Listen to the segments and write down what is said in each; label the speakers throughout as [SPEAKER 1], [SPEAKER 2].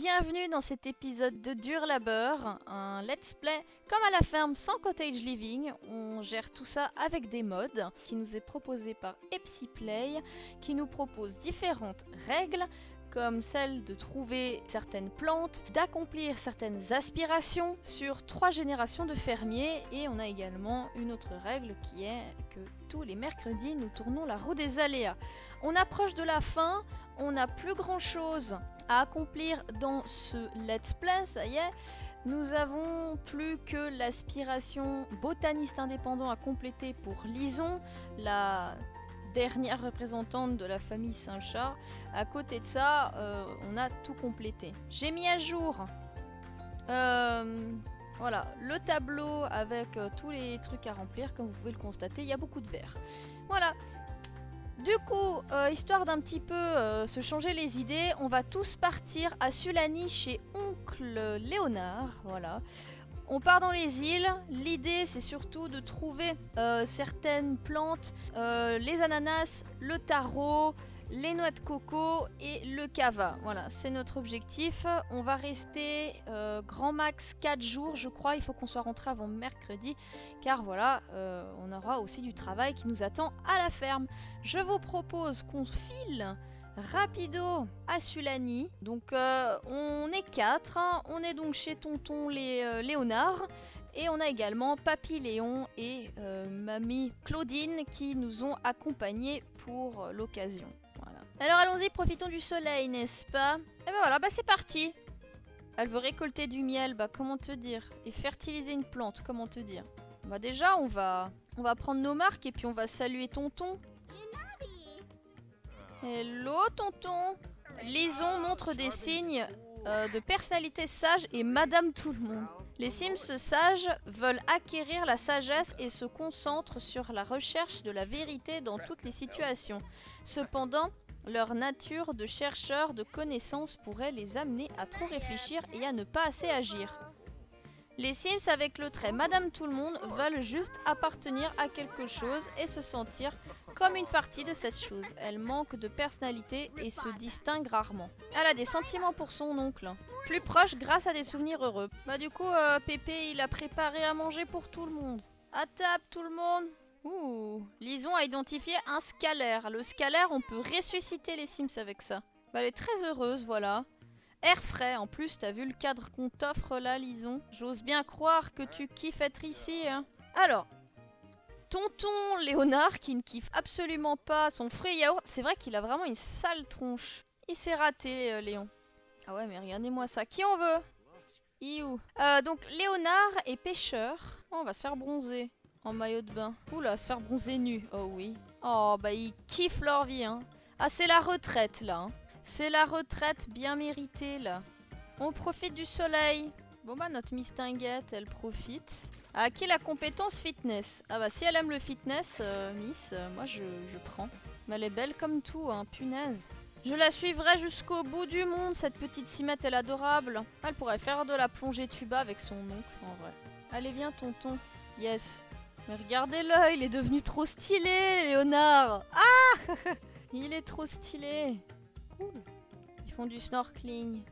[SPEAKER 1] bienvenue dans cet épisode de Dur Labeur, un let's play comme à la ferme sans cottage living. On gère tout ça avec des mods qui nous est proposé par EpsiPlay, qui nous propose différentes règles comme celle de trouver certaines plantes, d'accomplir certaines aspirations sur 3 générations de fermiers, et on a également une autre règle qui est que tous les mercredis nous tournons la roue des aléas. On approche de la fin, on n'a plus grand chose à accomplir dans ce let's play, ça y est. Nous avons plus que l'aspiration botaniste indépendant à compléter pour Lison, la dernière représentante de la famille Saint-Char. À côté de ça, on a tout complété. J'ai mis à jour voilà, le tableau avec tous les trucs à remplir. Comme vous pouvez le constater, il y a beaucoup de verre. Voilà. Du coup, histoire d'un petit peu se changer les idées, on va tous partir à Sulani chez Oncle Léonard. Voilà. On part dans les îles. L'idée, c'est surtout de trouver certaines plantes, les ananas, le taro, les noix de coco et le cava. Voilà, c'est notre objectif. On va rester grand max 4 jours, je crois. Il faut qu'on soit rentré avant mercredi, car voilà, on aura aussi du travail qui nous attend à la ferme. Je vous propose qu'on file rapido à Sulani. Donc on est 4, hein. On est donc chez tonton Léonard, et on a également Papy Léon et Mamie Claudine qui nous ont accompagnés pour l'occasion. Voilà. Alors allons-y, profitons du soleil, n'est-ce pas? Et ben voilà, bah c'est parti. Elle veut récolter du miel, bah comment te dire? Et fertiliser une plante, comment te dire? Bah déjà on va prendre nos marques et puis on va saluer tonton. Hello tonton. Lison montre des signes de personnalité sage et Madame Tout-le-Monde. Les Sims sages veulent acquérir la sagesse et se concentrent sur la recherche de la vérité dans toutes les situations. Cependant, leur nature de chercheurs de connaissances pourrait les amener à trop réfléchir et à ne pas assez agir. Les Sims avec le trait Madame Tout-le-Monde veulent juste appartenir à quelque chose et se sentir comme une partie de cette chose. Elle manque de personnalité et se distingue rarement. Elle a des sentiments pour son oncle, plus proche grâce à des souvenirs heureux. Bah du coup, Pépé il a préparé à manger pour tout le monde. À table tout le monde. Ouh, Lison a identifié un scalaire. Le scalaire, on peut ressusciter les Sims avec ça. Bah elle est très heureuse, voilà. Air frais, en plus t'as vu le cadre qu'on t'offre là, Lison. J'ose bien croire que tu kiffes être ici, hein. Alors, tonton Léonard qui ne kiffe absolument pas son fruit yaourt, c'est vrai qu'il a vraiment une sale tronche. Il s'est raté, Léon. Ah ouais, mais regardez-moi ça. Qui en veut? Iou. Donc Léonard est pêcheur. Oh, on va se faire bronzer en maillot de bain. Oula, se faire bronzer nu. Oh oui. Oh bah ils kiffent leur vie, hein. Ah c'est la retraite là, hein. C'est la retraite bien méritée là. On profite du soleil. Bon bah notre Miss Tinguette, elle profite. À acquis la compétence fitness. Ah bah si elle aime le fitness, Miss, moi je prends. Mais elle est belle comme tout, hein, punaise. Je la suivrai jusqu'au bout du monde, cette petite cimette, elle est adorable. Elle pourrait faire de la plongée tuba avec son oncle, en vrai. Allez viens tonton. Yes. Mais regardez-le, il est devenu trop stylé, Léonard. Ah il est trop stylé. Cool. Ils font du snorkeling.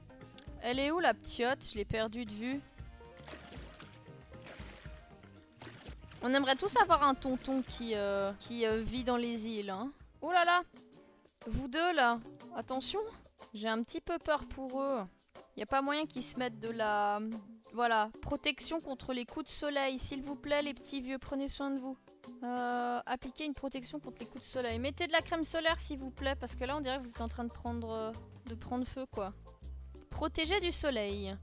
[SPEAKER 1] Elle est où la ptiote? Je l'ai perdue de vue. On aimerait tous avoir un tonton qui vit dans les îles, hein. Oh là là. Vous deux là, attention. J'ai un petit peu peur pour eux. Y a pas moyen qu'ils se mettent de la... Voilà, protection contre les coups de soleil. S'il vous plaît les petits vieux, prenez soin de vous. Appliquez une protection contre les coups de soleil. Mettez de la crème solaire s'il vous plaît, parce que là on dirait que vous êtes en train de prendre feu quoi. Protégez du soleil.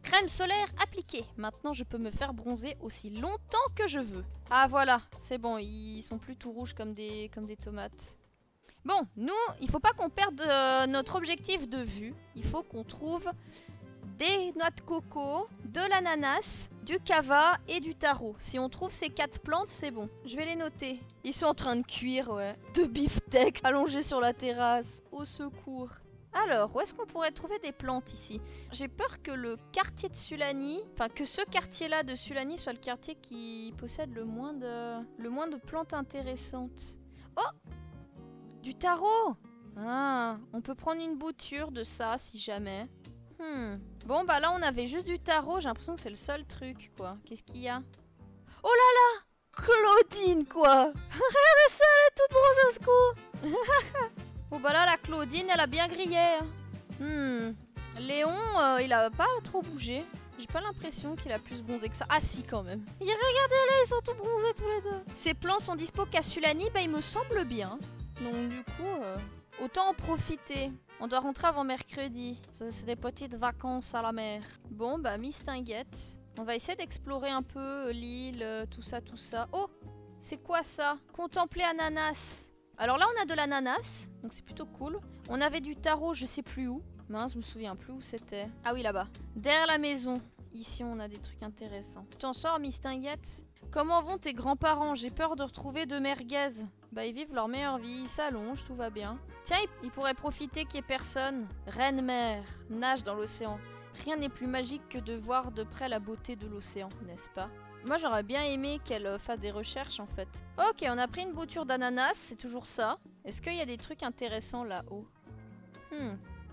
[SPEAKER 1] Crème solaire appliquée. Maintenant je peux me faire bronzer aussi longtemps que je veux. Ah voilà, c'est bon, ils sont plus tout rouges comme des tomates. Bon, nous, il faut pas qu'on perde notre objectif de vue. Il faut qu'on trouve des noix de coco, de l'ananas, du cava et du taro. Si on trouve ces 4 plantes, c'est bon. Je vais les noter. Ils sont en train de cuire, ouais. De beefsteak allongés sur la terrasse. Au secours. Alors, où est-ce qu'on pourrait trouver des plantes ici? J'ai peur que le quartier de Sulani, enfin que ce quartier-là de Sulani soit le quartier qui possède le moins de plantes intéressantes. Oh! Du taro! Ah, on peut prendre une bouture de ça si jamais. Bon bah là on avait juste du tarot, j'ai l'impression que c'est le seul truc quoi. Qu'est-ce qu'il y a? Oh là là, Claudine quoi. Regardez ça, elle est toute bronzée au secours. Bon bah là la Claudine elle a bien grillé. Léon il a pas trop bougé. J'ai pas l'impression qu'il a plus bronzé que ça. Ah si quand même. Et regardez là, ils sont tout bronzés tous les deux. Ces plans sont dispo qu'à Sulani, bah il me semble bien. Donc du coup, autant en profiter. On doit rentrer avant mercredi. C'est des petites vacances à la mer. Bon bah Mistinguette. On va essayer d'explorer un peu l'île, tout ça, tout ça. Oh, c'est quoi ça? Contempler ananas. Alors là on a de l'ananas, donc c'est plutôt cool. On avait du tarot, je sais plus où. Mince, je me souviens plus où c'était. Ah oui, là-bas. Derrière la maison. Ici, on a des trucs intéressants. Tu t'en sors, Mistinguette? Comment vont tes grands-parents? J'ai peur de retrouver de merguez. Bah, ils vivent leur meilleure vie, ils s'allongent, tout va bien. Tiens, ils pourraient profiter qu'il n'y ait personne. Reine-mère, nage dans l'océan. Rien n'est plus magique que de voir de près la beauté de l'océan, n'est-ce pas? Moi, j'aurais bien aimé qu'elle fasse des recherches, en fait. Ok, on a pris une bouture d'ananas, c'est toujours ça. Est-ce qu'il y a des trucs intéressants là-haut?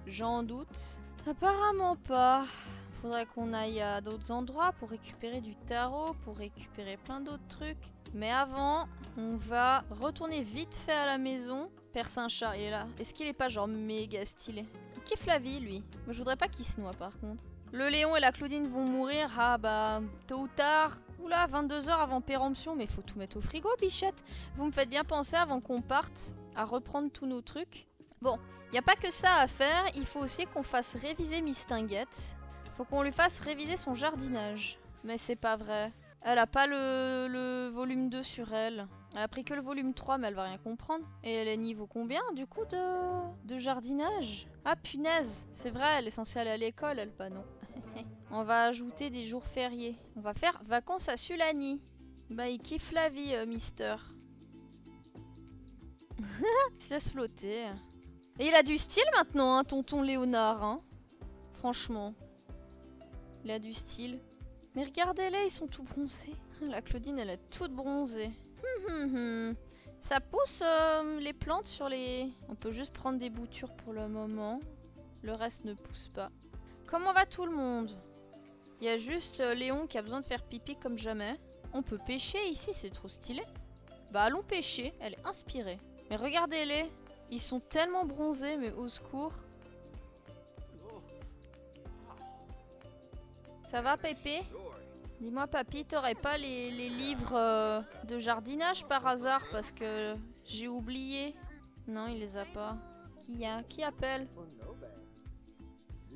[SPEAKER 1] J'en doute. Apparemment pas. Faudrait qu'on aille à d'autres endroits pour récupérer du tarot, pour récupérer plein d'autres trucs. Mais avant, on va retourner vite fait à la maison. Père Saint-Chat, il est là. Est-ce qu'il est pas genre méga stylé? Il kiffe la vie, lui. Moi, je voudrais pas qu'il se noie, par contre. Le Léon et la Claudine vont mourir. Ah bah, tôt ou tard. Oula, 22 heures avant péremption. Mais faut tout mettre au frigo, bichette. Vous me faites bien penser avant qu'on parte à reprendre tous nos trucs. Bon, il n'y a pas que ça à faire, il faut aussi qu'on fasse réviser Mistinguette. Faut qu'on lui fasse réviser son jardinage. Mais c'est pas vrai. Elle a pas le volume 2 sur elle. Elle a pris que le volume 3, mais elle va rien comprendre. Et elle est niveau combien, du coup, de jardinage? Ah, punaise, c'est vrai, elle est censée aller à l'école, elle, pas non. On va ajouter des jours fériés. On va faire vacances à Sulani. Bah, il kiffe la vie, Mister. Il se laisse flotter. Et il a du style maintenant, hein, tonton Léonard, hein. Franchement. Il a du style. Mais regardez-les, ils sont tout bronzés. La Claudine, elle est toute bronzée. Ça pousse les plantes sur les... On peut juste prendre des boutures pour le moment. Le reste ne pousse pas. Comment va tout le monde? Il y a juste Léon qui a besoin de faire pipi comme jamais. On peut pêcher ici, c'est trop stylé. Bah allons pêcher, elle est inspirée. Mais regardez-les. Ils sont tellement bronzés, mais au secours. Ça va, Pépé? Dis-moi, papy, t'aurais pas les livres de jardinage par hasard? Parce que j'ai oublié. Non, il les a pas. Qui appelle?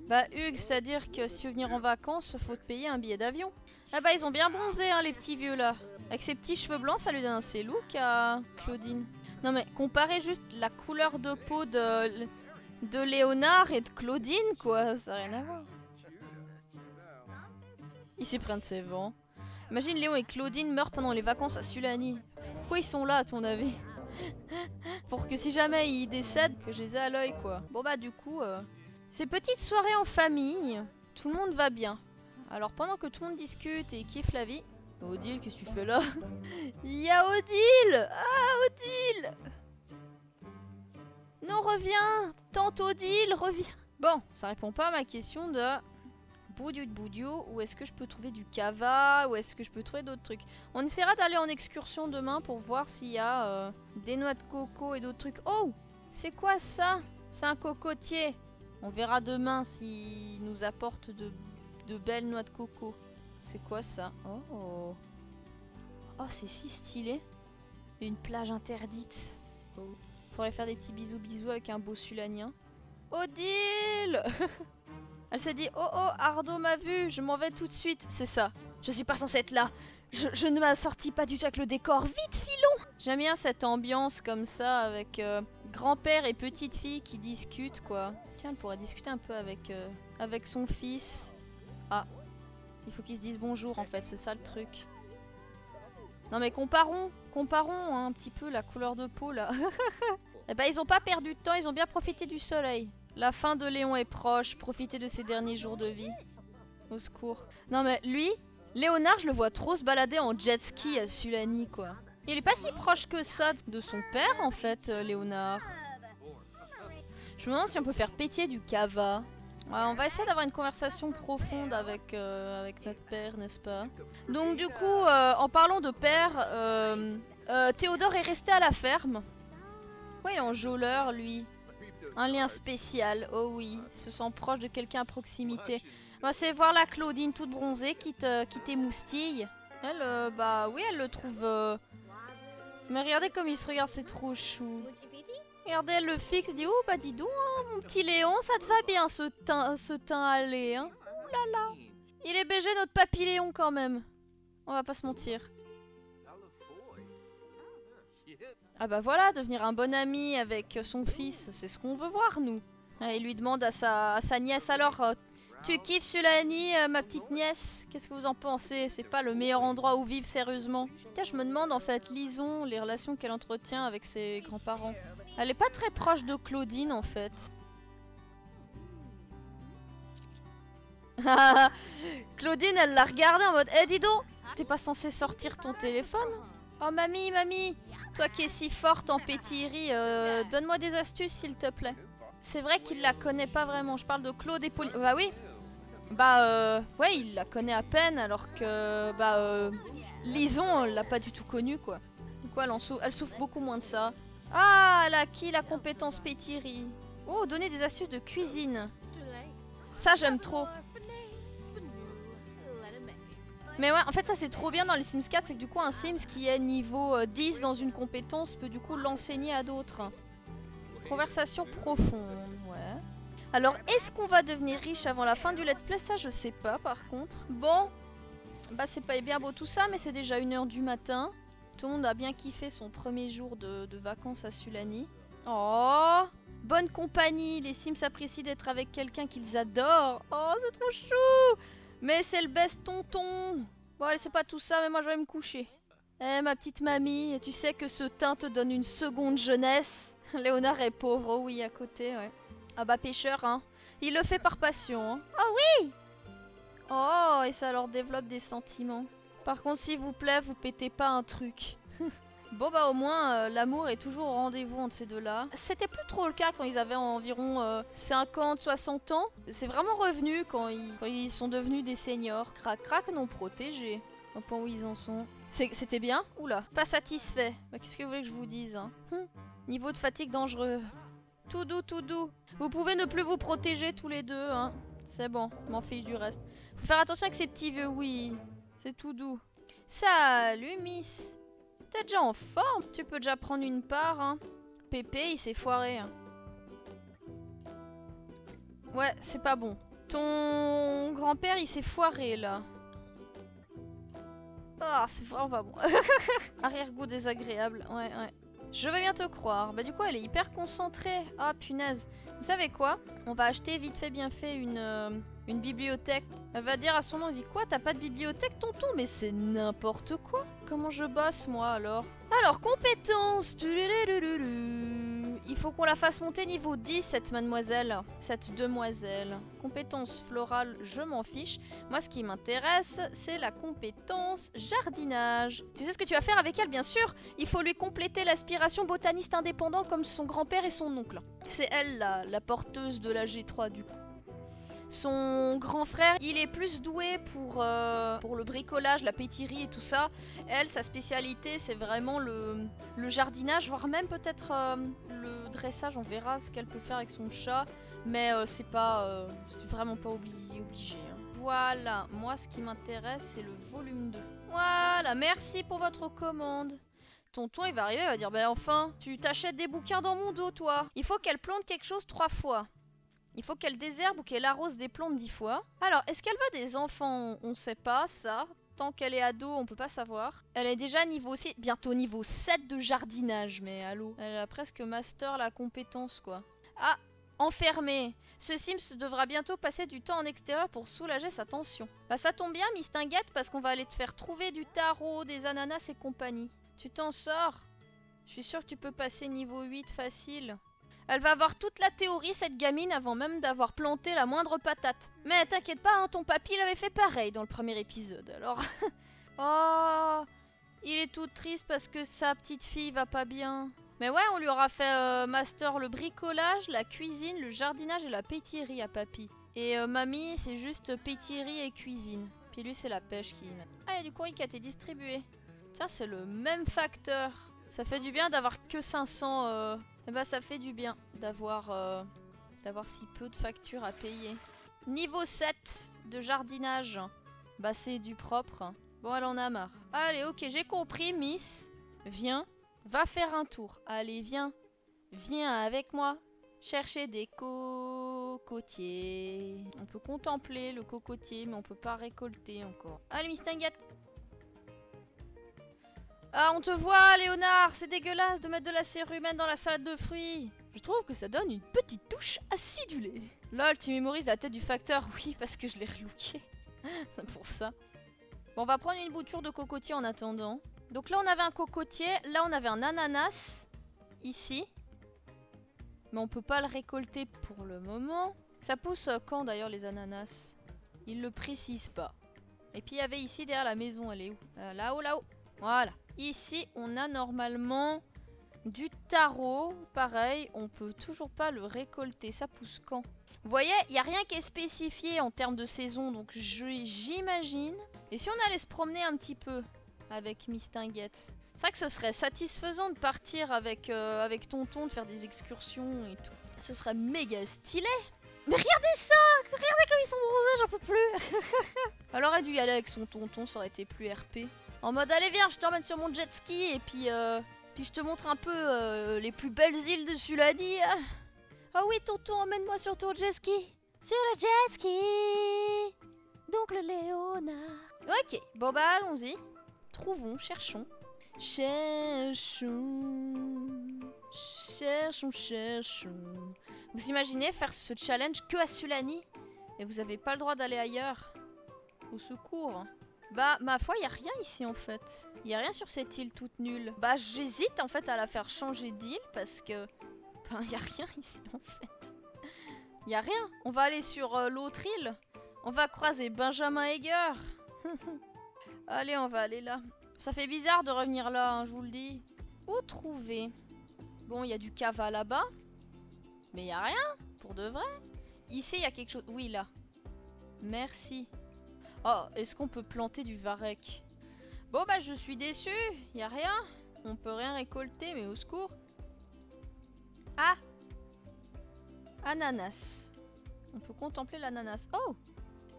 [SPEAKER 1] Bah, Hugues, c'est-à-dire que si tu veux venir en vacances, faut te payer un billet d'avion. Ah bah, ils ont bien bronzé, hein, les petits vieux là. Avec ses petits cheveux blancs, ça lui donne un assez look à Claudine. Non mais comparez juste la couleur de peau de Léonard et de Claudine quoi, ça n'a rien à voir. Il s'est pris un de ses vents. Imagine Léon et Claudine meurent pendant les vacances à Sulani. Pourquoi ils sont là à ton avis? Pour que si jamais ils décèdent, que je les ai à l'œil quoi. Bon bah du coup, ces petites soirées en famille, tout le monde va bien. Alors pendant que tout le monde discute et kiffe la vie... Odile, qu'est-ce que tu fais là? Il y a Odile! Ah, Odile! Non, reviens! Tante Odile, reviens! Bon, ça répond pas à ma question de... Boudio, où est-ce que je peux trouver du cava? Où est-ce que je peux trouver d'autres trucs? On essaiera d'aller en excursion demain pour voir s'il y a des noix de coco et d'autres trucs. Oh! C'est quoi ça? C'est un cocotier. On verra demain s'il nous apporte de belles noix de coco. C'est quoi ça? Oh, oh c'est si stylé. Une plage interdite. Oh. Faudrait faire des petits bisous avec un beau Sulanien. Odile! Elle s'est dit, oh oh, Ardo m'a vu, je m'en vais tout de suite. C'est ça, je suis pas censée être là. Je ne m'assortis pas du tout avec le décor. Vite, filons! J'aime bien cette ambiance comme ça avec grand-père et petite fille qui discutent quoi. Tiens, elle pourrait discuter un peu avec son fils. Ah. Il faut qu'ils se disent bonjour en fait, c'est ça le truc. Non mais comparons hein, un petit peu la couleur de peau là. Eh ben ils ont pas perdu de temps, ils ont bien profité du soleil. La fin de Léon est proche, profitez de ses derniers jours de vie. Au secours. Non mais lui, Léonard je le vois trop se balader en jet ski à Sulani quoi. Il est pas si proche que ça de son père en fait, Léonard. Je me demande si on peut faire péter du cava. Ouais, on va essayer d'avoir une conversation profonde avec, avec notre père, n'est-ce pas? Donc du coup, en parlant de père, Théodore est resté à la ferme. Pourquoi il est en geôleur, lui? Un lien spécial, oh oui, il se sent proche de quelqu'un à proximité. Bah, c'est voir la Claudine toute bronzée qui t'émoustille. Elle, bah oui, elle le trouve... Mais regardez comme il se regarde, c'est trop chou. Regardez, elle le fixe, elle dit, oh bah dis donc, hein, mon petit Léon, ça te va bien ce teint allé, hein. Ouh là là. Il est BG notre papy Léon quand même. On va pas se mentir. Ah bah voilà, devenir un bon ami avec son fils, c'est ce qu'on veut voir nous. Ah, il lui demande à sa nièce, alors, tu kiffes Sulani, ma petite nièce? Qu'est-ce que vous en pensez? C'est pas le meilleur endroit où vivre sérieusement? Tiens, je me demande en fait, Lison, les relations qu'elle entretient avec ses grands-parents. Elle est pas très proche de Claudine en fait. Claudine, elle l'a regardé en mode, eh dis donc, t'es pas censé sortir ton téléphone? Oh mamie, mamie, toi qui es si forte en pétillerie, donne-moi des astuces s'il te plaît. C'est vrai qu'il la connaît pas vraiment, je parle de Claude et Pauline. Bah oui, bah ouais, il la connaît à peine alors que bah Lison, on l'a pas du tout connue quoi. Du coup, elle souffre beaucoup moins de ça. Ah, elle a acquis la compétence pétillerie. Oh, donner des astuces de cuisine. Ça, j'aime trop. Mais ouais, en fait ça c'est trop bien dans les Sims 4, c'est que du coup un Sims qui est niveau 10 dans une compétence peut du coup l'enseigner à d'autres. Conversation profonde, ouais. Alors est-ce qu'on va devenir riche avant la fin du let's play? Ça je sais pas par contre. Bon, bah c'est pas bien beau tout ça, mais c'est déjà 1 h du matin. Tout le monde a bien kiffé son premier jour de vacances à Sulani. Oh, bonne compagnie, les Sims apprécient d'être avec quelqu'un qu'ils adorent. Oh, c'est trop chou. Mais c'est le best tonton. Bon allez, c'est pas tout ça, mais moi je vais me coucher. Eh ma petite mamie, tu sais que ce teint te donne une seconde jeunesse. Léonard est pauvre, oh oui, à côté, ouais. Ah bah pêcheur, hein. Il le fait par passion, hein. Oh oui. Oh, et ça leur développe des sentiments. Par contre, s'il vous plaît, vous pétez pas un truc. Bon bah au moins, l'amour est toujours au rendez-vous entre ces deux-là. C'était plus trop le cas quand ils avaient environ 50-60 ans. C'est vraiment revenu quand ils sont devenus des seniors. Crac crac non protégés. Au point où ils en sont. C'était bien? Oula, pas satisfait. Bah qu'est-ce que vous voulez que je vous dise hein? Niveau de fatigue dangereux. Tout doux, tout doux. Vous pouvez ne plus vous protéger tous les deux, hein. C'est bon, m'en fiche du reste. Faut faire attention avec ces petits vieux, oui. C'est tout doux. Salut Miss. T'es déjà en forme? Tu peux déjà prendre une part, hein. Pépé, il s'est foiré. Hein. Ouais, c'est pas bon. Ton grand-père, il s'est foiré, là. Ah, c'est vraiment pas bon. Arrière-goût désagréable, ouais, ouais. Je vais bien te croire. Bah du coup, elle est hyper concentrée. Ah, punaise. Vous savez quoi? On va acheter vite fait, bien fait, une bibliothèque. Elle va dire à son nom, il dit quoi? T'as pas de bibliothèque, tonton? Mais c'est n'importe quoi. Comment je bosse, moi, alors? Alors, compétences. Il faut qu'on la fasse monter niveau 10, cette mademoiselle. Cette demoiselle. Compétence florale, je m'en fiche. Moi, ce qui m'intéresse, c'est la compétence jardinage. Tu sais ce que tu vas faire avec elle, bien sûr? Il faut lui compléter l'aspiration botaniste indépendant comme son grand-père et son oncle. C'est elle, la porteuse de la G3, du coup. Son grand frère, il est plus doué pour le bricolage, la pétillerie et tout ça. Elle, sa spécialité, c'est vraiment le jardinage, voire même peut-être le dressage. On verra ce qu'elle peut faire avec son chat. Mais c'est vraiment pas obligé. Hein. Voilà, moi ce qui m'intéresse, c'est le volume 2. Voilà, merci pour votre commande. Tonton, il va arriver, il va dire, bah enfin, tu t'achètes des bouquins dans mon dos, toi. Il faut qu'elle plante quelque chose 3 fois. Il faut qu'elle désherbe ou qu'elle arrose des plantes 10 fois. Alors, est-ce qu'elle veut des enfants? On sait pas, ça. Tant qu'elle est ado, on peut pas savoir. Elle est déjà niveau 6, bientôt niveau 7 de jardinage, mais allô. Elle a presque master la compétence, quoi. Ah, enfermée. Ce Sims devra bientôt passer du temps en extérieur pour soulager sa tension. Bah ça tombe bien, Miss Tinguette, parce qu'on va aller te faire trouver du tarot, des ananas et compagnie. Tu t'en sors? Je suis sûre que tu peux passer niveau 8 facile. Elle va avoir toute la théorie, cette gamine, avant même d'avoir planté la moindre patate. Mais t'inquiète pas, hein, ton papy l'avait fait pareil dans le premier épisode, alors... Oh, il est tout triste parce que sa petite fille va pas bien. Mais ouais, on lui aura fait master le bricolage, la cuisine, le jardinage et la pétillerie à papy. Et mamie, c'est juste pétillerie et cuisine. Puis lui, c'est la pêche qui... Ah, il y a du courrier qui a été distribué. Tiens, c'est le même facteur. Ça fait du bien d'avoir que 500... Eh ben, ça fait du bien d'avoir si peu de factures à payer. Niveau 7 de jardinage. Bah, c'est du propre. Bon, elle en a marre. Allez, ok, j'ai compris, Miss. Viens, va faire un tour. Allez, viens. Viens avec moi. Chercher des cocotiers. On peut contempler le cocotier, mais on peut pas récolter encore. Allez, Miss Tinguette. Ah, on te voit, Léonard. C'est dégueulasse de mettre de la cérumen dans la salade de fruits. Je trouve que ça donne une petite touche acidulée. Lol, tu mémorises la tête du facteur. Oui, parce que je l'ai relooké. C'est pour ça. Bon, on va prendre une bouture de cocotier en attendant. Donc là, on avait un cocotier. Là, on avait un ananas. Ici. Mais on peut pas le récolter pour le moment. Ça pousse quand d'ailleurs les ananas? Ils le précisent pas. Et puis il y avait ici derrière la maison, elle est où? Là-haut, là-haut. Voilà. Ici, on a normalement du taro. Pareil, on peut toujours pas le récolter. Ça pousse quand? Vous voyez, il n'y a rien qui est spécifié en termes de saison. Donc j'imagine. Et si on allait se promener un petit peu avec Miss Tinguette? C'est vrai que ce serait satisfaisant de partir avec tonton, de faire des excursions et tout. Ce serait méga stylé. Mais regardez ça! Regardez comme ils sont bronzés, j'en peux plus. Elle aurait dû y aller avec son tonton, ça aurait été plus RP. En mode, allez viens, je t'emmène sur mon jet ski et puis je te montre un peu les plus belles îles de Sulani. Oh oui tonton, emmène-moi sur ton jet ski. Sur le jet ski. Donc le Léonard. Ok, bon bah allons-y. Trouvons, cherchons. Cherchons. Vous imaginez faire ce challenge que à Sulani? Et vous avez pas le droit d'aller ailleurs? Au secours. Bah, ma foi, y a rien ici en fait. Y a rien sur cette île toute nulle. Bah, j'hésite en fait à la faire changer d'île parce que... Ben, y a rien ici en fait. Y a rien. On va aller sur l'autre île. On va croiser Benjamin Egger. Allez, on va aller là. Ça fait bizarre de revenir là, hein, je vous le dis. Où trouver? Bon, il y a du cava là-bas. Mais il n'y a rien, pour de vrai. Ici, il y a quelque chose. Oui, là. Merci. Oh, est-ce qu'on peut planter du varech? Bon, bah, je suis déçue. Il n'y a rien. On peut rien récolter, mais au secours. Ah! Ananas. On peut contempler l'ananas. Oh!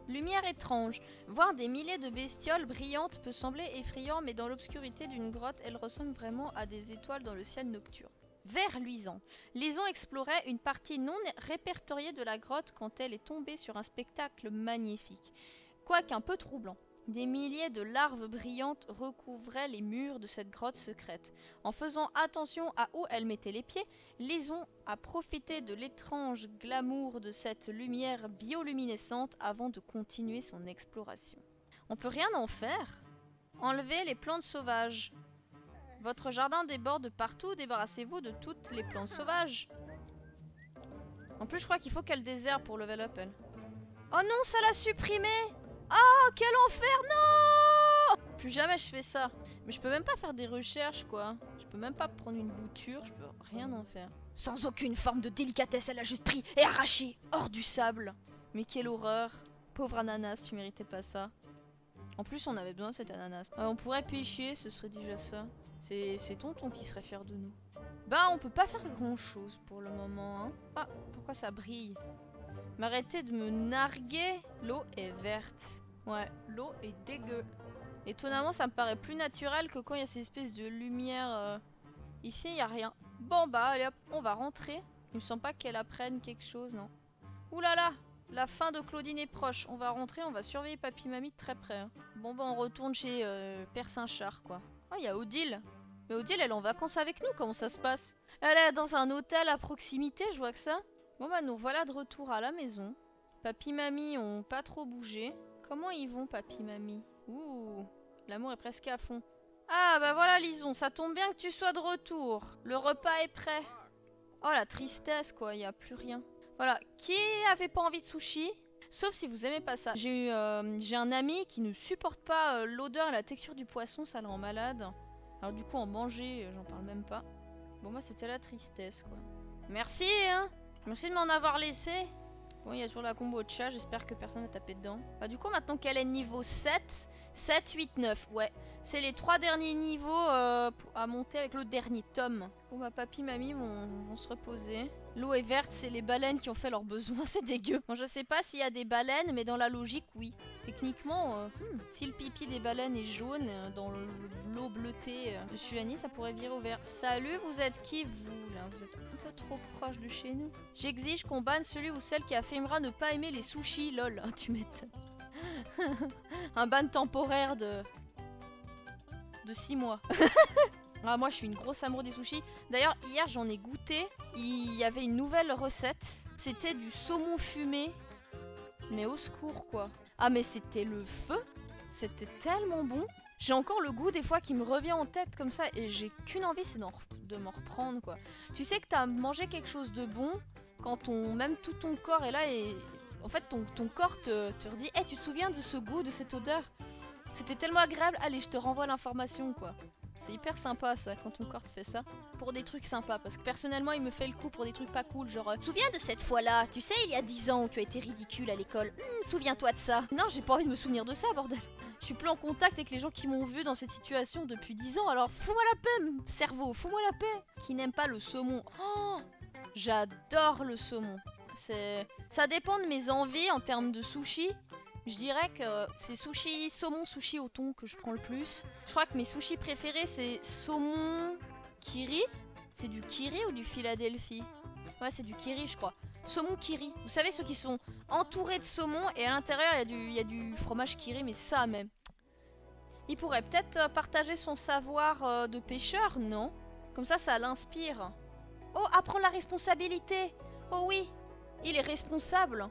[SPEAKER 1] Lumière étrange. Voir des milliers de bestioles brillantes peut sembler effrayant, mais dans l'obscurité d'une grotte, elles ressemblent vraiment à des étoiles dans le ciel nocturne. Vert luisant. Lison explorait une partie non répertoriée de la grotte quand elle est tombée sur un spectacle magnifique, quoique un peu troublant. Des milliers de larves brillantes recouvraient les murs de cette grotte secrète. En faisant attention à où elle mettait les pieds, Lison a profité de l'étrange glamour de cette lumière bioluminescente avant de continuer son exploration. On peut rien en faire? Enlevez les plantes sauvages. Votre jardin déborde de partout, débarrassez-vous de toutes les plantes sauvages. En plus, je crois qu'il faut qu'elle désherbe pour level up, elle. Oh non, ça l'a supprimé! Oh, quel enfer, non! Plus jamais je fais ça. Mais je peux même pas faire des recherches, quoi. Je peux même pas prendre une bouture, je peux rien en faire. Sans aucune forme de délicatesse, elle a juste pris et arraché hors du sable. Mais quelle horreur. Pauvre ananas, tu méritais pas ça. En plus, on avait besoin de cet ananas. On pourrait pêcher, ce serait déjà ça. C'est tonton qui serait fier de nous. Bah, on peut pas faire grand chose pour le moment, hein. Ah, pourquoi ça brille? M'arrêtez de me narguer. L'eau est verte. Ouais, l'eau est dégueu. Étonnamment, ça me paraît plus naturel que quand il y a ces espèces de lumière. Ici, il n'y a rien. Bon, bah, allez hop, on va rentrer. Il me semble pas qu'elle apprenne quelque chose, non? Ouh là là! La fin de Claudine est proche. On va rentrer, on va surveiller papy-mamie de très près. Hein. Bon, bah, on retourne chez Père Saint-Char, quoi. Oh, il y a Odile. Mais Odile, elle est en vacances avec nous, comment ça se passe? Elle est dans un hôtel à proximité, je vois que ça. Bon bah nous voilà de retour à la maison. Papy mamie ont pas trop bougé. Comment ils vont papy mamie? Ouh, l'amour est presque à fond. Ah bah voilà Lison, ça tombe bien que tu sois de retour. Le repas est prêt. Oh la tristesse quoi, y a plus rien. Voilà, qui avait pas envie de sushi? Sauf si vous aimez pas ça. J'ai un ami qui ne supporte pas l'odeur et la texture du poisson, ça le rend malade. Alors du coup en manger, j'en parle même pas. Bon moi c'était la tristesse quoi. Merci hein. Merci de m'en avoir laissé. Bon, il y a toujours la combo de chat, j'espère que personne va taper dedans. Bah, du coup, maintenant qu'elle est niveau 7, 7, 8, 9, ouais. C'est les 3 derniers niveaux à monter avec le dernier tome. Bon, bah, papy, mamie vont se reposer. L'eau est verte, c'est les baleines qui ont fait leurs besoins, c'est dégueu. Bon, je sais pas s'il y a des baleines, mais dans la logique, oui. Techniquement, si le pipi des baleines est jaune, dans l'eau bleutée de Sulani, ça pourrait virer au vert. Salut, vous êtes qui, vous, là? Vous êtes un peu trop proche de chez nous. J'exige qu'on banne celui ou celle qui affirmera ne pas aimer les sushis, lol. Ah, tu m'étonnes. Un ban temporaire de 6 mois. Ah, moi je suis une grosse amoureuse des sushis. D'ailleurs hier j'en ai goûté. Il y avait une nouvelle recette. C'était du saumon fumé. Mais au secours quoi. Ah mais c'était le feu. C'était tellement bon. J'ai encore le goût des fois qui me revient en tête comme ça. Et j'ai qu'une envie, c'est de m'en reprendre quoi. Tu sais que t'as mangé quelque chose de bon quand même tout ton corps est là et... En fait ton corps te redit hey, tu te souviens de ce goût, de cette odeur? C'était tellement agréable. Allez, je te renvoie l'information quoi. C'est hyper sympa ça quand ton corps te fait ça. Pour des trucs sympas. Parce que personnellement il me fait le coup pour des trucs pas cool. Genre, tu te souviens de cette fois-là? Tu sais, il y a 10 ans où tu as été ridicule à l'école. Souviens-toi de ça. Non, j'ai pas envie de me souvenir de ça, bordel. Je suis plus en contact avec les gens qui m'ont vu dans cette situation depuis 10 ans. Alors fous-moi la paix, cerveau. Fous-moi la paix. Qui n'aime pas le saumon? Oh, j'adore le saumon. Ça dépend de mes envies en termes de sushi. Je dirais que c'est sushi, saumon, sushi au thon que je prends le plus. Je crois que mes sushis préférés c'est saumon kiri. C'est du kiri ou du Philadelphie? Ouais, c'est du kiri je crois. Saumon kiri. Vous savez ceux qui sont entourés de saumon et à l'intérieur il y a du fromage kiri, mais ça même. Il pourrait peut-être partager son savoir de pêcheur, non? Comme ça l'inspire. Oh, apprends la responsabilité. Oh oui, il est responsable.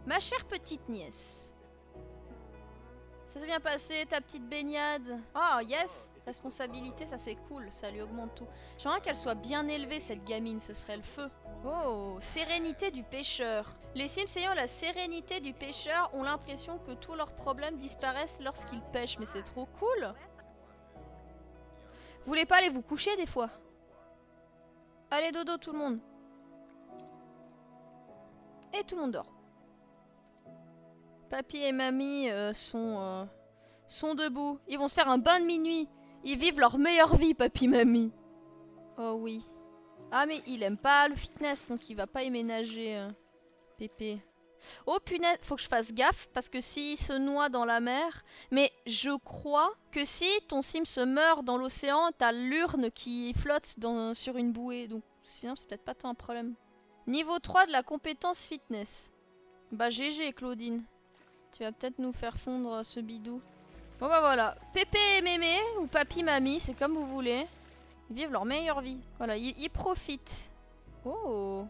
[SPEAKER 1] Ma chère petite nièce. Ça s'est bien passé, ta petite baignade? Oh yes, responsabilité, ça c'est cool, ça lui augmente tout. J'aimerais qu'elle soit bien élevée cette gamine, ce serait le feu. Oh, sérénité du pêcheur. Les Sims ayant la sérénité du pêcheur ont l'impression que tous leurs problèmes disparaissent lorsqu'ils pêchent, mais c'est trop cool. Vous voulez pas aller vous coucher des fois? Allez dodo tout le monde. Et tout le monde dort. Papy et mamie sont debout. Ils vont se faire un bain de minuit. Ils vivent leur meilleure vie, papy, mamie. Oh oui. Ah mais il aime pas le fitness, donc il va pas aimer nager, Pépé. Oh punaise, faut que je fasse gaffe, parce que s'il se noie dans la mer... Mais je crois que si ton sim se meurt dans l'océan, t'as l'urne qui flotte sur une bouée. Donc sinon c'est peut-être pas tant un problème. Niveau 3 de la compétence fitness. Bah GG Claudine. Tu vas peut-être nous faire fondre ce bidou. Bon bah voilà. Pépé et mémé, ou papy mamie, c'est comme vous voulez. Ils vivent leur meilleure vie. Voilà, ils profitent. Oh,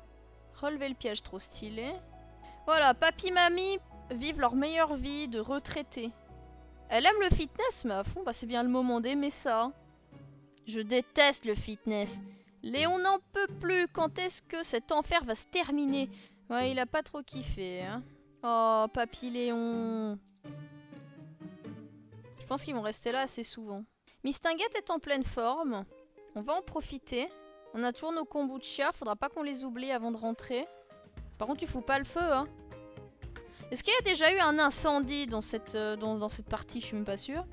[SPEAKER 1] relever le piège, trop stylé. Voilà, papy mamie vivent leur meilleure vie de retraités. Elle aime le fitness, mais à fond, bah c'est bien le moment d'aimer ça. Je déteste le fitness. Léon n'en peut plus. Quand est-ce que cet enfer va se terminer? Ouais, il a pas trop kiffé, hein. Oh, papy Léon. Je pense qu'ils vont rester là assez souvent. Mistinguette est en pleine forme. On va en profiter. On a toujours nos kombucha. Faudra pas qu'on les oublie avant de rentrer. Par contre, tu fous pas le feu, hein. Est-ce qu'il y a déjà eu un incendie dans cette partie? Je suis même pas sûre.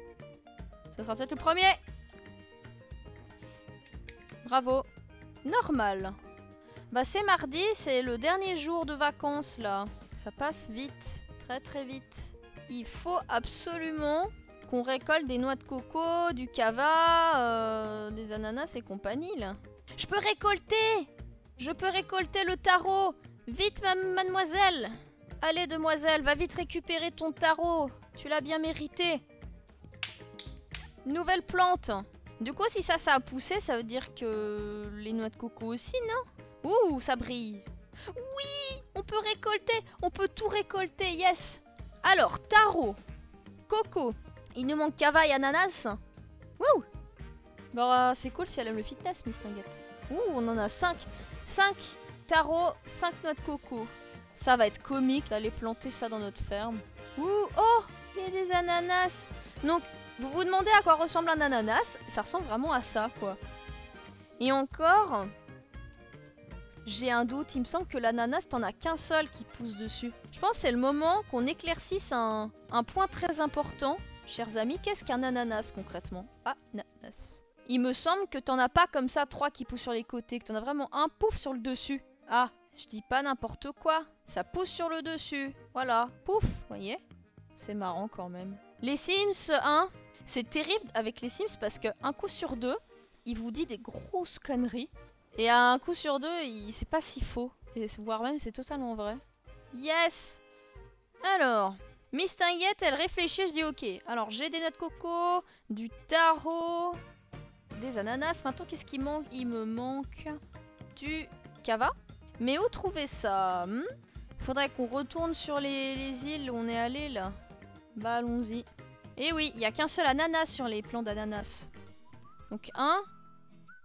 [SPEAKER 1] Ça sera peut-être le premier. Bravo. Normal. Bah c'est mardi, c'est le dernier jour de vacances là. Ça passe vite, très très vite. Il faut absolument qu'on récolte des noix de coco, du cava, des ananas et compagnie là. Je peux récolter le tarot. Vite mademoiselle. Allez demoiselle, va vite récupérer ton tarot. Tu l'as bien mérité. Nouvelle plante. Du coup si ça a poussé, ça veut dire que les noix de coco aussi, non? Ouh, ça brille. Oui, on peut récolter, on peut tout récolter, yes. Alors, tarot, coco, il nous manque cava et ananas. Wouh. Bah, c'est cool si elle aime le fitness, Mistinguette. Ouh, on en a 5. 5 tarots, 5 noix de coco. Ça va être comique d'aller planter ça dans notre ferme. Ouh, oh, il y a des ananas. Donc, vous vous demandez à quoi ressemble un ananas? Ça ressemble vraiment à ça, quoi. Et encore... J'ai un doute, il me semble que l'ananas, t'en as qu'un seul qui pousse dessus. Je pense que c'est le moment qu'on éclaircisse un point très important. Chers amis, qu'est-ce qu'un ananas concrètement? Ah, ananas. Il me semble que t'en as pas comme ça 3 qui poussent sur les côtés, que t'en as vraiment un pouf sur le dessus. Ah, je dis pas n'importe quoi. Ça pousse sur le dessus. Voilà, pouf, voyez? C'est marrant quand même. Les Sims 1, c'est terrible avec les Sims parce que un coup sur deux, il vous dit des grosses conneries. Et à un coup sur deux, c'est pas si faux. Et voire même c'est totalement vrai. Yes! Alors, Miss Tinguette, elle réfléchit, je dis ok. Alors j'ai des noix de coco, du taro, des ananas. Maintenant qu'est-ce qui manque? Il me manque du cava. Mais où trouver ça? Faudrait qu'on retourne sur les îles où on est allé là. Bah allons-y. Et oui, il n'y a qu'un seul ananas sur les plants d'ananas. Donc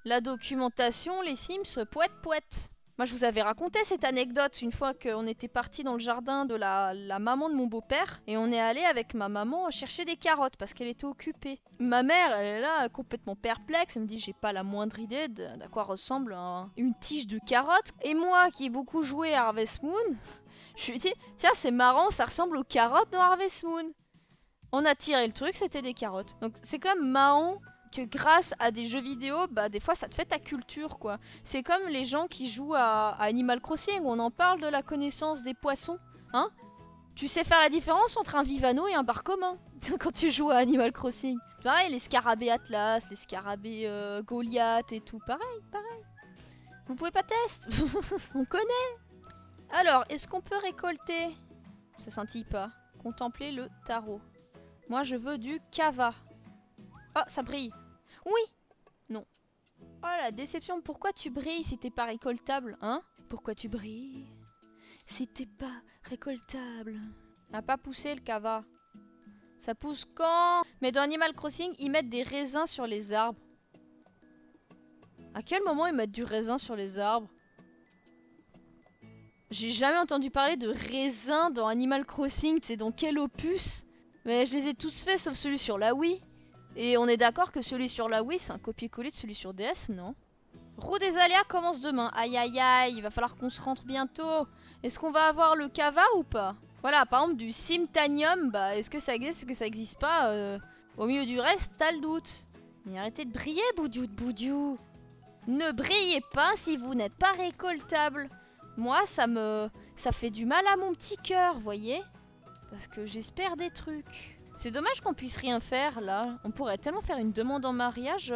[SPEAKER 1] la documentation, les Sims, poète. Moi je vous avais raconté cette anecdote une fois qu'on était parti dans le jardin de la maman de mon beau-père. Et on est allé avec ma maman chercher des carottes parce qu'elle était occupée. Ma mère, elle est là complètement perplexe, elle me dit j'ai pas la moindre idée d'à quoi ressemble une tige de carotte. Et moi qui ai beaucoup joué à Harvest Moon, je lui dis tiens c'est marrant, ça ressemble aux carottes dans Harvest Moon. On a tiré le truc, c'était des carottes. Donc c'est quand même marrant que grâce à des jeux vidéo, bah des fois ça te fait ta culture quoi. C'est comme les gens qui jouent à Animal Crossing où on en parle de la connaissance des poissons. Hein? Tu sais faire la différence entre un Vivano et un bar commun quand tu joues à Animal Crossing. Pareil, les scarabées Atlas, les scarabées Goliath et tout, pareil. Vous pouvez pas tester. On connaît. Alors, est-ce qu'on peut récolter? Ça scintille pas. Contempler le tarot. Moi je veux du cava. Oh, ça brille. Oui. Non. Oh la déception, pourquoi tu brilles si t'es pas récoltable, hein? Pourquoi tu brilles si t'es pas récoltable? A pas poussé le cava. Ça pousse quand? Mais dans Animal Crossing, ils mettent des raisins sur les arbres. À quel moment ils mettent du raisin sur les arbres? J'ai jamais entendu parler de raisin dans Animal Crossing, c'est dans quel opus? Mais je les ai tous faits sauf celui sur la Wii. Et on est d'accord que celui sur la Wii c'est un copier-coller de celui sur DS, non? Roue des aléas commence demain. Aïe aïe aïe, il va falloir qu'on se rentre bientôt. Est-ce qu'on va avoir le cava ou pas? Voilà, par exemple du Simtanium, bah est-ce que ça existe, est-ce que ça existe pas? Au milieu du reste, t'as le doute. Mais arrêtez de briller, Boudiou de Boudiou. Ne brillez pas si vous n'êtes pas récoltable. Moi, ça fait du mal à mon petit cœur, voyez? Parce que j'espère des trucs. C'est dommage qu'on puisse rien faire, là. On pourrait tellement faire une demande en mariage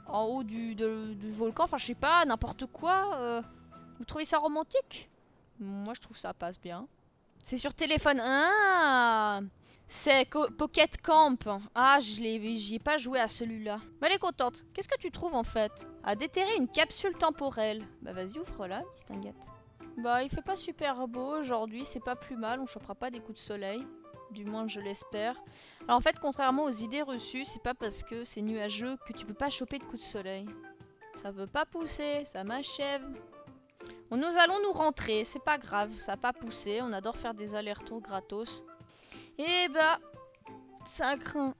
[SPEAKER 1] en haut du volcan. Enfin, je sais pas, n'importe quoi. Vous trouvez ça romantique? Moi, je trouve ça passe bien. C'est sur téléphone. Ah, c'est Pocket Camp. Ah, j'y ai pas joué à celui-là. Mais elle est contente. Qu'est-ce que tu trouves en fait? À déterrer une capsule temporelle. Bah vas-y, ouvre-la, Miss Tinguette. Bah il fait pas super beau aujourd'hui, c'est pas plus mal, on chopera pas des coups de soleil. Du moins je l'espère. Alors en fait, contrairement aux idées reçues, c'est pas parce que c'est nuageux que tu peux pas choper de coups de soleil. Ça veut pas pousser, ça m'achève. Bon, nous allons nous rentrer, c'est pas grave, ça a pas poussé, on adore faire des allers-retours gratos. Et bah, ça craint.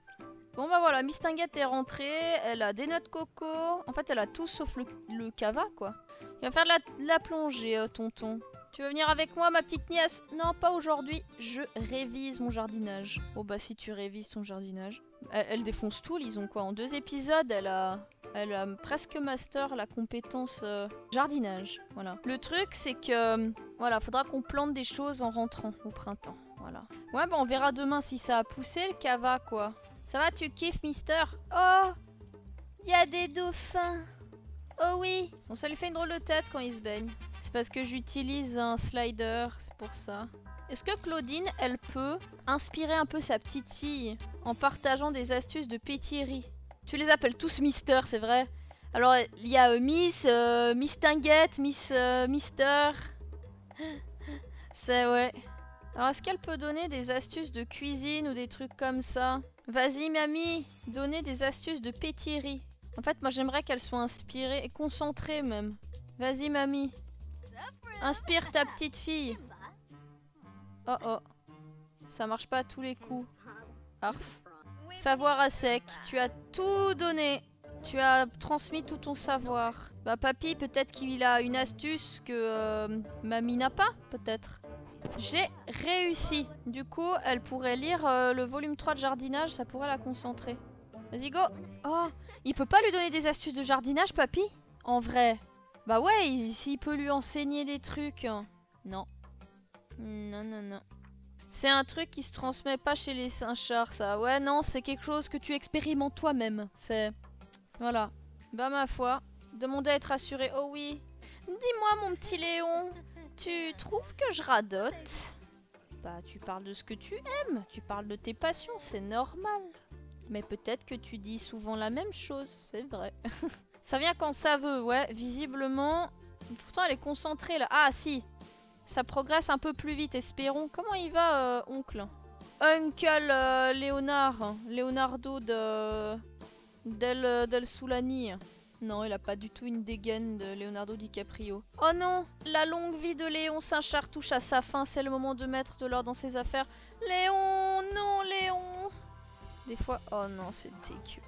[SPEAKER 1] Bon bah voilà, Miss Tinguette est rentrée, elle a des noix de coco, en fait elle a tout sauf le cava quoi. Il va faire de la plongée tonton. Tu veux venir avec moi ma petite nièce? Non pas aujourd'hui, je révise mon jardinage. Oh bah si tu révises ton jardinage. Elle défonce tout, lisons quoi. En 2 épisodes elle a presque master la compétence jardinage. Voilà. Le truc c'est que voilà, faudra qu'on plante des choses en rentrant au printemps. Voilà. Ouais bah on verra demain si ça a poussé le cava quoi. Ça va, tu kiffes, mister? Oh, il y a des dauphins. Oh oui. Bon, ça lui fait une drôle de tête quand il se baigne. C'est parce que j'utilise un slider, c'est pour ça. Est-ce que Claudine, elle peut inspirer un peu sa petite fille en partageant des astuces de pétillerie? Tu les appelles tous mister, c'est vrai. Alors, il y a Miss Tinguette, Mister. C'est ouais. Alors, est-ce qu'elle peut donner des astuces de cuisine ou des trucs comme ça? Vas-y, mamie, donnez des astuces de pétillerie. En fait, moi, j'aimerais qu'elle soit inspirée et concentrée même. Vas-y, mamie. Inspire ta petite fille. Oh oh. Ça marche pas à tous les coups. Arf. Savoir à sec. Tu as tout donné. Tu as transmis tout ton savoir. Bah papy, peut-être qu'il a une astuce que mamie n'a pas, peut-être. J'ai réussi. Du coup, elle pourrait lire le volume 3 de jardinage, ça pourrait la concentrer. Vas-y, go. Oh, il peut pas lui donner des astuces de jardinage, papy? En vrai. Bah ouais, s'il peut lui enseigner des trucs. Non. Non, non, non. C'est un truc qui se transmet pas chez les Saint-Char, ça. Ouais, non, c'est quelque chose que tu expérimentes toi-même. C'est... Voilà. Bah ma foi, demander à être rassuré. Oh oui. Dis-moi, mon petit Léon, tu trouves que je radote? Bah tu parles de ce que tu aimes, tu parles de tes passions, c'est normal. Mais peut-être que tu dis souvent la même chose, c'est vrai. Ça vient quand ça veut, ouais, visiblement. Pourtant elle est concentrée là. Ah si, ça progresse un peu plus vite, espérons. Comment il va, oncle? Uncle Léonard, Leonardo del Soulani. Non, il a pas du tout une dégaine de Leonardo DiCaprio. Oh non, la longue vie de Léon Saint-Char touche à sa fin. C'est le moment de mettre de l'ordre dans ses affaires. Léon, non, Léon. Des fois, oh non, c'est dégueu.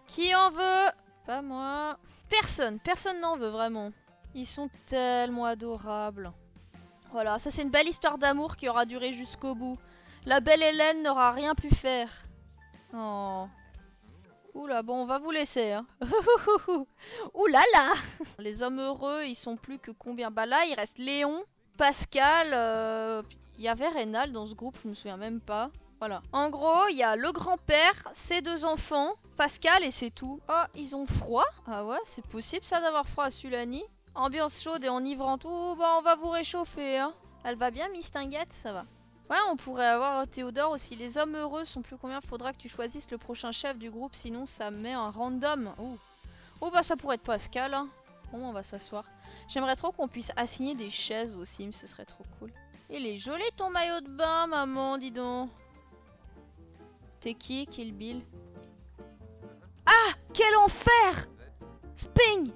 [SPEAKER 1] Qui en veut? Pas moi. Personne, personne n'en veut vraiment. Ils sont tellement adorables. Voilà, ça c'est une belle histoire d'amour qui aura duré jusqu'au bout. La belle Hélène n'aura rien pu faire. Oh. Oula, bon, on va vous laisser, hein. Ouh là là. Les hommes heureux, ils sont plus que combien? Bah là, il reste Léon, Pascal, il y avait Rénal dans ce groupe, je me souviens même pas. Voilà. En gros, il y a le grand-père, ses 2 enfants, Pascal et c'est tout. Oh, ils ont froid? Ah ouais, c'est possible ça d'avoir froid à Sulani? Ambiance chaude et enivrante. Oh, bah on va vous réchauffer, hein. Elle va bien, Miss Tinguette? Ça va. Ouais, on pourrait avoir Théodore aussi. Les hommes heureux sont plus combien? Faudra que tu choisisses le prochain chef du groupe, sinon ça met un random. Oh, oh bah ça pourrait être Pascal, hein. Bon, on va s'asseoir. J'aimerais trop qu'on puisse assigner des chaises aux Sims, ce serait trop cool. Il est joli ton maillot de bain, maman, dis donc. T'es qui, Kill Bill? Ah, quel enfer! Sping!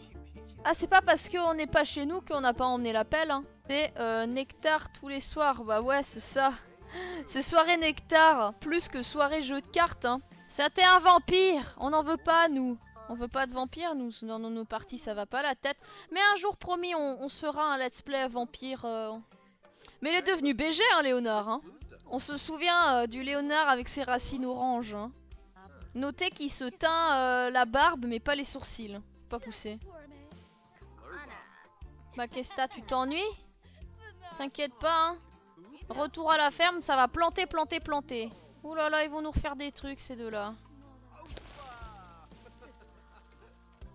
[SPEAKER 1] Ah, c'est pas parce qu'on n'est pas chez nous qu'on n'a pas emmené l'appel, hein. C'est Nectar tous les soirs. Bah ouais, c'est ça. C'est soirée Nectar, plus que soirée jeu de cartes, hein. C'était un vampire, on n'en veut pas, nous. On veut pas de vampire, nous, dans nos parties, ça va pas la tête. Mais un jour, promis, on se fera un let's play vampire. Mais il est devenu BG, hein, Léonard, hein. On se souvient du Léonard avec ses racines oranges, hein. Notez qu'il se teint la barbe, mais pas les sourcils. Pas poussé. Bah, qu'est-ce que t'as, tu t'ennuies? T'inquiète pas, hein. Retour à la ferme, ça va planter, planter, planter. Ouh là là, ils vont nous refaire des trucs, ces deux-là.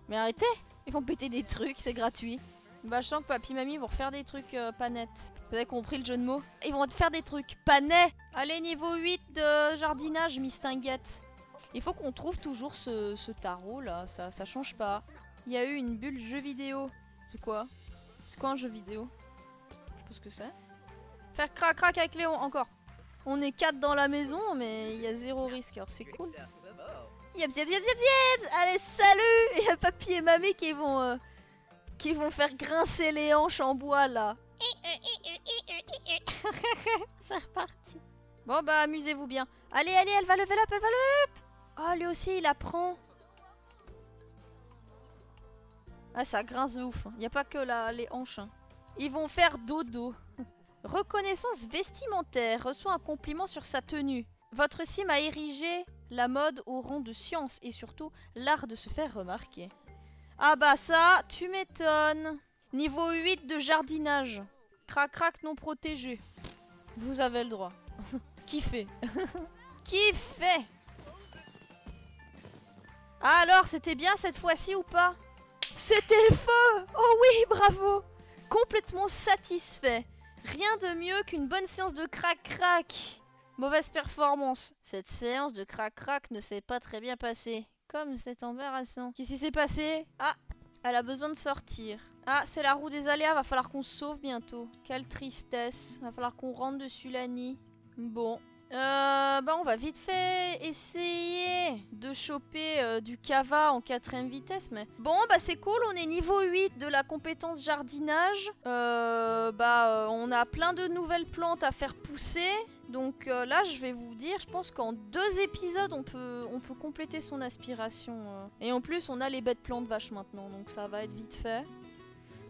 [SPEAKER 1] Mais arrêtez, ils vont péter des trucs, c'est gratuit. Bah, je sens que papy mamie vont refaire des trucs pas nets. Vous avez compris le jeu de mots? Ils vont te faire des trucs pas nets. Allez, niveau 8 de jardinage, Miss Tinguette. Il faut qu'on trouve toujours ce tarot là, ça change pas. Il y a eu une bulle jeu vidéo. C'est quoi? C'est quoi un jeu vidéo? Je sais pas ce que c'est. Faire crac crac avec Léon, encore. On est 4 dans la maison, mais il y a 0 risque, alors c'est cool. Yep, yep, yep, yep, yep. Allez, salut. Il y a papy et mamie qui vont faire grincer les hanches en bois, là. C'est reparti. Bon, bah, amusez-vous bien. Allez, allez, elle va lever up, elle va lever up. Oh, lui aussi, il apprend. Ah, ça grince de ouf. Il n'y a pas que les hanches. Hein. Ils vont faire dodo. Reconnaissance vestimentaire. Reçoit un compliment sur sa tenue. Votre sim a érigé la mode au rang de science et surtout l'art de se faire remarquer. Ah bah ça, tu m'étonnes. Niveau 8 de jardinage. Crac crac non protégé. Vous avez le droit. Kiffez. Kiffez. Ah alors, c'était bien cette fois-ci ou pas? C'était le feu. Oh oui, bravo. Complètement satisfait. Rien de mieux qu'une bonne séance de crac-crac. Mauvaise performance. Cette séance de crac-crac ne s'est pas très bien passée. Comme c'est embarrassant. Qu'est-ce qui s'est passé? Ah, elle a besoin de sortir. Ah, c'est la roue des aléas, va falloir qu'on se sauve bientôt. Quelle tristesse. Va falloir qu'on rentre dessus la nid. Bon. Bah on va vite fait essayer de choper du cava en 4ème vitesse, mais... Bon, bah c'est cool, on est niveau 8 de la compétence jardinage. On a plein de nouvelles plantes à faire pousser. Donc là, je vais vous dire, je pense qu'en 2 épisodes, on peut compléter son aspiration. Et en plus, on a les bêtes plantes vaches maintenant, donc ça va être vite fait.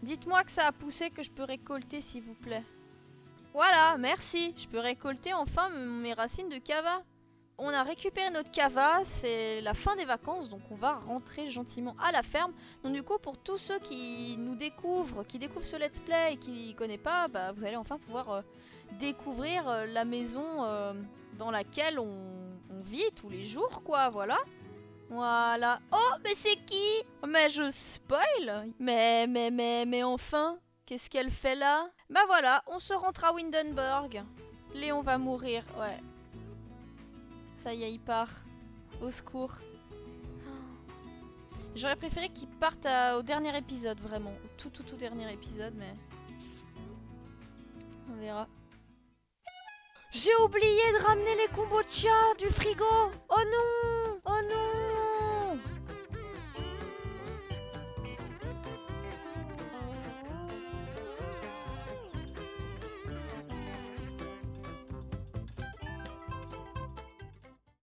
[SPEAKER 1] Dites-moi que ça a poussé, que je peux récolter, s'il vous plaît. Voilà, merci. Je peux récolter enfin mes racines de cava. On a récupéré notre cava, c'est la fin des vacances, donc on va rentrer gentiment à la ferme. Donc du coup, pour tous ceux qui nous découvrent, qui découvrent ce let's play et qui ne connaissent pas, bah, vous allez enfin pouvoir découvrir la maison dans laquelle on vit tous les jours, quoi, voilà. Voilà. Oh, mais c'est qui? Mais je spoil. Mais enfin, qu'est-ce qu'elle fait là? Bah voilà, on se rentre à Windenburg. Léon va mourir, ouais. Ça y est, il part. Au secours. J'aurais préféré qu'il parte au dernier épisode, vraiment. Au tout dernier épisode, mais... On verra. J'ai oublié de ramener les kombucha du frigo. Oh non!